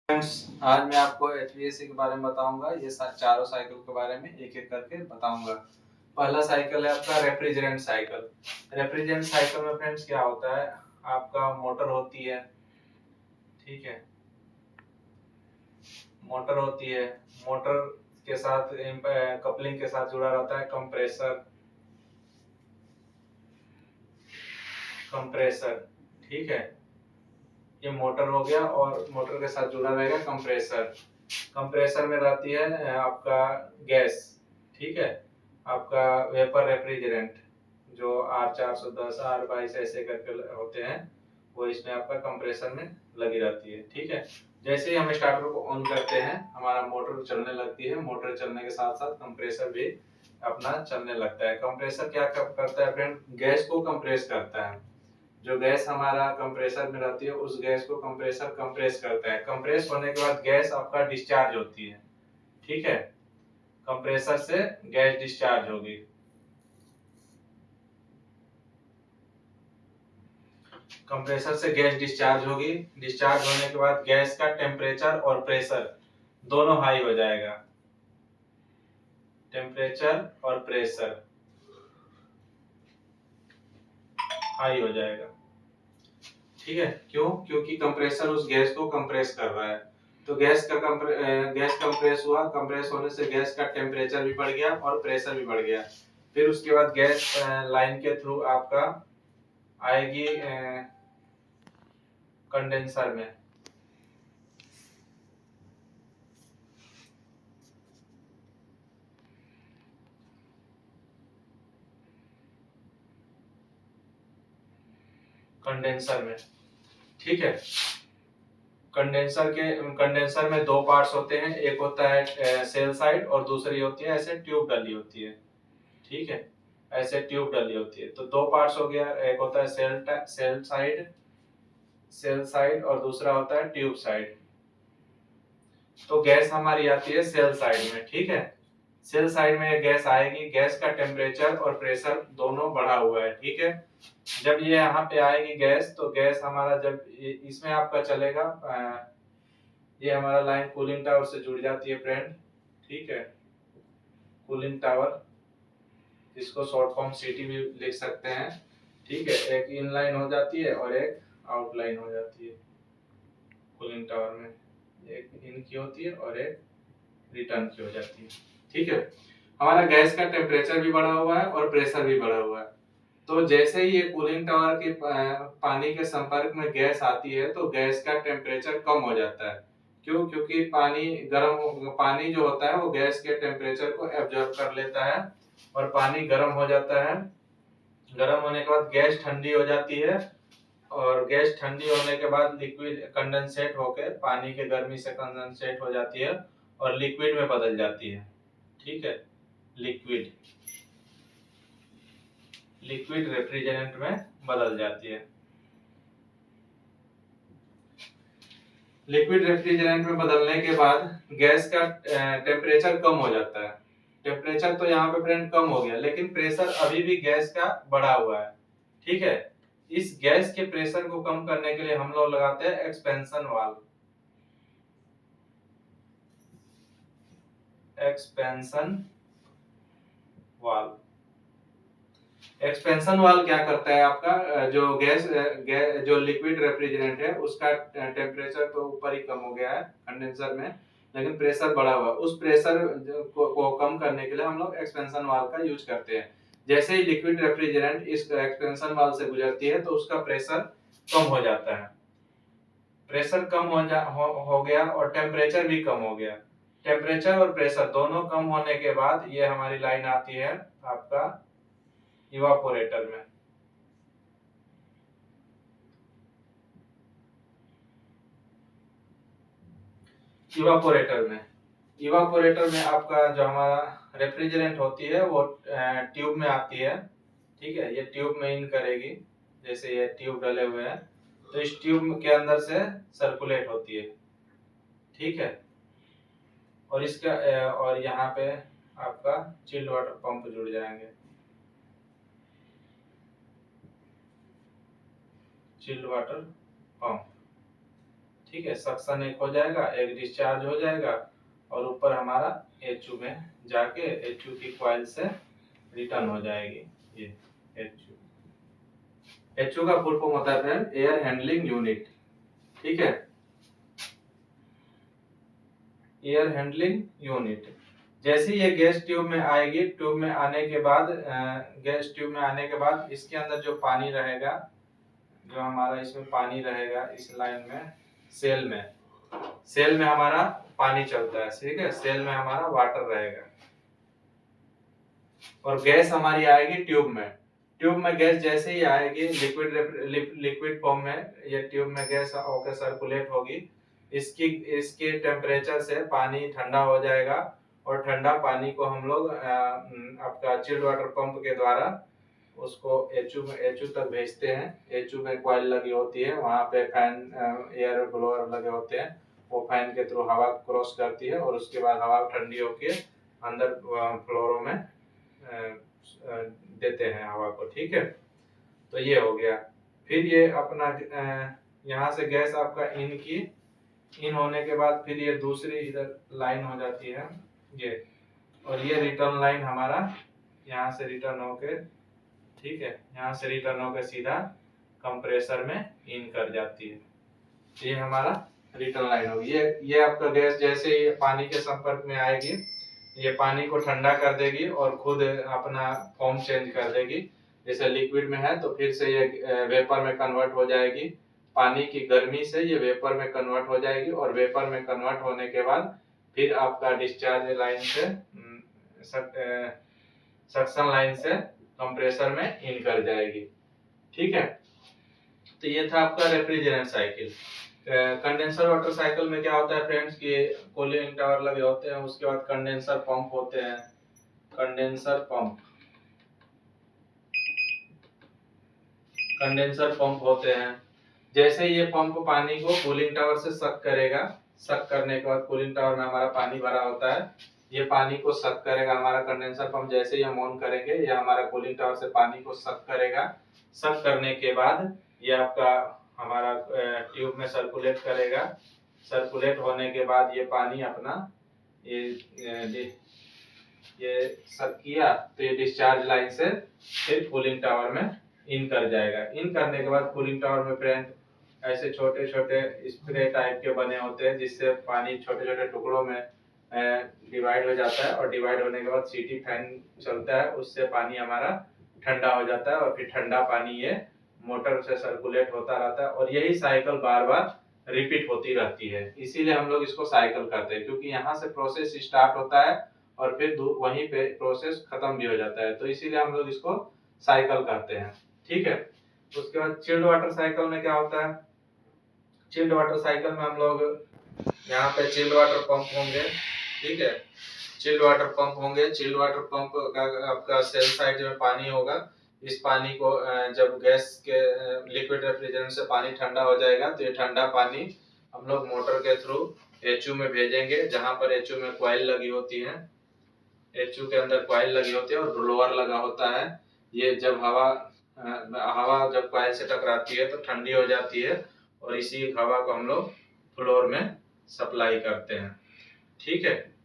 Friends, आज मैं आपको एचवीएसी के बारे में बताऊंगा। ये चारों साइकिल के बारे में एक एक करके बताऊंगा। पहला साइकिल है आपका रेफ्रिजरेंट साइकिल। रेफ्रिजरेंट साइकिल में फ्रेंड्स क्या होता है, आपका मोटर होती है, ठीक है, मोटर होती है। मोटर के साथ कपलिंग के साथ जुड़ा रहता है कंप्रेसर। कंप्रेसर, ठीक है, ये मोटर हो गया और मोटर के साथ जुड़ा रहेगा कंप्रेसर। कंप्रेसर में रहती है आपका गैस, ठीक है, आपका वेपर रेफ्रिजरेंट जो R410 R22 ऐसे करके होते हैं, वो इसमें आपका कंप्रेसर में लगी रहती है, ठीक है। जैसे ही हम स्टार्टर को ऑन करते हैं हमारा मोटर चलने लगती है। मोटर चलने के साथ साथ कंप्रेसर भी अपना चलने लगता है। कंप्रेसर क्या करता है फ्रेंड, गैस को कंप्रेस करता है। जो गैस हमारा कंप्रेसर में रहती है उस गैस को कंप्रेसर कंप्रेस करता है। कंप्रेस होने के बाद गैस आपका डिस्चार्ज होती है, ठीक है, कंप्रेसर से गैस डिस्चार्ज होगी। कंप्रेसर से गैस डिस्चार्ज होगी। डिस्चार्ज होने के बाद गैस का टेम्परेचर और प्रेशर दोनों हाई हो जाएगा। टेम्परेचर और प्रेशर हाई हो जाएगा, ठीक है। क्यों? क्योंकि कंप्रेसर उस गैस को कंप्रेस कर रहा है। तो गैस कंप्रेस हुआ। कंप्रेस होने से गैस का टेम्परेचर भी बढ़ गया और प्रेशर भी बढ़ गया। फिर उसके बाद गैस लाइन के थ्रू आपका आएगी कंडेंसर में। कंडेंसर में, ठीक है। कंडेंसर में दो पार्ट्स होते हैं। एक होता है सेल साइड और दूसरी होती है ऐसे ट्यूब डली होती है, ठीक है, ऐसे ट्यूब डली होती है। तो दो पार्ट्स हो गया, एक होता है सेल साइड और दूसरा होता है ट्यूब साइड। तो गैस हमारी आती है सेल साइड में, ठीक है। सेल साइड में ये गैस आएगी। गैस का टेम्परेचर और प्रेशर दोनों बढ़ा हुआ है, ठीक है। जब ये यहाँ पे आएगी गैस, तो गैस हमारा जब इसमें आपका चलेगा, ये हमारा लाइन कूलिंग टावर से जुड़ जाती है फ्रेंड, ठीक है। कूलिंग टावर, इसको शॉर्ट फॉर्म सीटी भी लिख सकते हैं, ठीक है। एक इन लाइन हो जाती है और एक आउट लाइन हो जाती है कूलिंग टावर में। एक इन की होती है और एक रिटर्न की हो जाती है, ठीक है। हमारा गैस का टेम्परेचर भी बढ़ा हुआ है और प्रेशर भी बढ़ा हुआ है। तो जैसे ही ये कूलिंग टावर के पानी के संपर्क में गैस आती है तो गैस का टेम्परेचर कम हो जाता है। क्यों? क्योंकि पानी जो होता है वो गैस के टेम्परेचर को एब्जॉर्ब कर लेता है और पानी गर्म हो जाता है। गर्म होने के बाद गैस ठंडी हो जाती है और गैस ठंडी होने के बाद लिक्विड कंडेंसेट होकर पानी के गर्मी से कंडेंसेट हो जाती है और लिक्विड में बदल जाती है, ठीक है। लिक्विड लिक्विड रेफ्रिजरेंट में बदल जाती है। लिक्विड रेफ्रिजरेंट में बदलने के बाद गैस का टेम्परेचर कम हो जाता है। टेम्परेचर तो यहाँ पे फ्रेंड कम हो गया, लेकिन प्रेशर अभी भी गैस का बढ़ा हुआ है, ठीक है। इस गैस के प्रेशर को कम करने के लिए हम लोग लगाते हैं expansion valve. Expansion valve, expansion valve क्या करता है, आपका जो लिक्विड रेफ्रिजरेंट है उसका टेम्परेचर तो ऊपर ही कम हो गया है कंडेंसर में, लेकिन प्रेशर बढ़ा हुआ है। उस प्रेशर को कम करने के लिए हम लोग एक्सपेंशन वाल्व का यूज करते हैं। जैसे ही लिक्विड रेफ्रिजरेंट इस एक्सपेंशन वाल्व से गुजरती है तो उसका प्रेशर कम हो जाता है। प्रेशर कम हो गया और टेम्परेचर भी कम हो गया। टेम्परेचर और प्रेशर दोनों कम होने के बाद ये हमारी लाइन आती है आपका इवापोरेटर में। इवापोरेटर में आपका जो हमारा रेफ्रिजरेंट होती है वो ट्यूब में आती है, ठीक है। ये ट्यूब में इन करेगी, जैसे ये ट्यूब डले हुए हैं तो इस ट्यूब के अंदर से सर्कुलेट होती है, ठीक है। और इसका और यहाँ पे आपका चिल्ड वाटर पंप जुड़ जाएंगे। चिल्ड वाटर पंप, ठीक है, सक्शन एक हो जाएगा, एक डिस्चार्ज हो जाएगा और ऊपर हमारा HU में जाके HU की कॉइल से रिटर्न हो जाएगी ये HU। HU का फुल फॉर्म होता है फ्रेंड एयर हैंडलिंग यूनिट, ठीक है, एयर हैंडलिंग यूनिट। जैसे ये गैस ट्यूब में आएगी, ट्यूब में आने के बाद गैस ट्यूब में आने के बाद इसके अंदर जो पानी रहेगा, जो हमारा इसमें पानी रहेगा इस लाइन में, सेल में हमारा पानी चलता है, ठीक है, सेल में हमारा वाटर रहेगा और गैस हमारी आएगी ट्यूब में। ट्यूब में गैस जैसे ही आएगी लिक्विड फॉर्म में, ये ट्यूब में गैस होकर सर्कुलेट होगी, इसके टेम्परेचर से पानी ठंडा हो जाएगा और ठंडा पानी को हम लोग आपका चिल्ड वाटर पंप के द्वारा उसको एचयू तक भेजते हैं। एचयू में कॉइल लगी होती है, वहां पे फैन एयर ब्लोअर लगे होते हैं, वो फैन के थ्रू हवा क्रॉस करती है और उसके बाद हवा ठंडी होके अंदर फ्लोरों में देते हैं हवा को, ठीक है। तो ये हो गया। फिर ये अपना यहाँ से गैस आपका इन होने के बाद फिर ये दूसरी इधर लाइन हो जाती है ये, और ये रिटर्न लाइन हमारा यहाँ से रिटर्न होके, ठीक है, यहाँ से रिटर्न होकर सीधा कंप्रेसर में इन कर जाती है। ये हमारा रिटर्न लाइन होगी। ये आपका गैस जैसे ही पानी के संपर्क में आएगी, ये पानी को ठंडा कर देगी और खुद अपना फॉर्म चेंज कर देगी। जैसे लिक्विड में है तो फिर से ये वेपर में कन्वर्ट हो जाएगी, पानी की गर्मी से ये वेपर में कन्वर्ट हो जाएगी और वेपर में कन्वर्ट होने के बाद फिर आपका डिस्चार्ज लाइन से सक्शन लाइन से कंप्रेसर में इन कर जाएगी, ठीक है। तो ये था आपका refrigerant cycle. Condenser water cycle में क्या होता है फ्रेंड्स कि कूलिंग टावर लगे होते हैं, उसके बाद कंडेंसर पंप होते हैं, कंडेंसर पंप होते हैं। जैसे ये पंप पानी को कूलिंग टावर से सक करेगा, सक करने के बाद कूलिंग टावर में हमारा पानी भरा होता है, ये पानी को सक करेगा हमारा कंडेंसर पंप। जैसे ही हम ऑन करेंगे ये हमारा कूलिंग टावर से पानी को सक करेगा। सक करने के बाद ये आपका हमारा ट्यूब में सर्कुलेट करेगा। सर्कुलेट होने के बाद ये पानी अपना ये सक किया तो ये डिस्चार्ज लाइन से फिर कूलिंग टावर में इन कर जाएगा। इन करने के बाद कूलिंग टावर में फ्रेंड ऐसे छोटे छोटे स्प्रे टाइप के बने होते हैं, जिससे पानी छोटे छोटे टुकड़ों में डिवाइड हो जाता है और डिवाइड होने के बाद सीटी फैन चलता है, उससे पानी हमारा ठंडा हो जाता है और फिर ठंडा पानी ये मोटर से सर्कुलेट होता रहता है और यही साइकिल बार बार रिपीट होती रहती है। इसीलिए हम लोग इसको साइकिल कहते हैं, क्योंकि यहाँ से प्रोसेस स्टार्ट होता है और फिर वहीं पे प्रोसेस खत्म भी हो जाता है, तो इसीलिए हम लोग इसको साइकिल कहते हैं, ठीक है। उसके बाद चिल्ड वाटर साइकिल में क्या होता है, चिल्ड वाटर साइकिल में हम लोग यहाँ पे चिल्ड वाटर पंप होंगे, ठीक है, चिल्ड वाटर पंप होंगे। चिल्ड वाटर पंप का आपका सेल साइड में पानी होगा। इस पानी को जब गैस के लिक्विड रेफ्रिजरेंट से पानी ठंडा हो जाएगा तो ये ठंडा पानी हम लोग मोटर के थ्रू एचयू में भेजेंगे, जहां पर एचयू में कॉइल लगी होती है, एचयू के अंदर कॉइल लगी होती है और ब्लोअर लगा होता है। ये जब हवा जब कॉइल से टकराती है तो ठंडी हो जाती है और इसी हवा को हम लोग फ्लोर में सप्लाई करते हैं, ठीक है।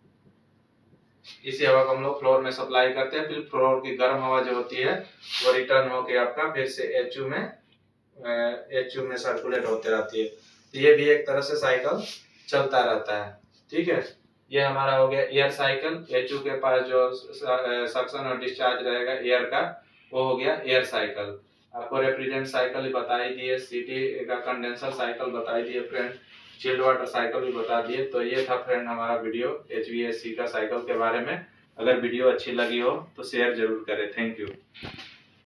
इसी हवा को हम लोग फ्लोर में सप्लाई करते हैं, फिर फ्लोर की गर्म हवा जो होती है वो रिटर्न होके आपका फिर से एचयू में सर्कुलेट होते रहती है। तो ये भी एक तरह से साइकिल चलता रहता है, ठीक है। ये हमारा हो गया एयर साइकिल। एचयू के पास जो सक्शन और डिस्चार्ज रहेगा एयर का, वो हो गया एयर साइकिल। आपको रेफ्रिजरेंट साइकिल बता ही दिए, सीटी का कंडेंसर साइकिल बता ही दिए फ्रेंड, चिल्ड वाटर साइकिल भी बता दिए। तो ये था फ्रेंड हमारा वीडियो HVAC का साइकिल के बारे में। अगर वीडियो अच्छी लगी हो तो शेयर जरूर करें। Thank you.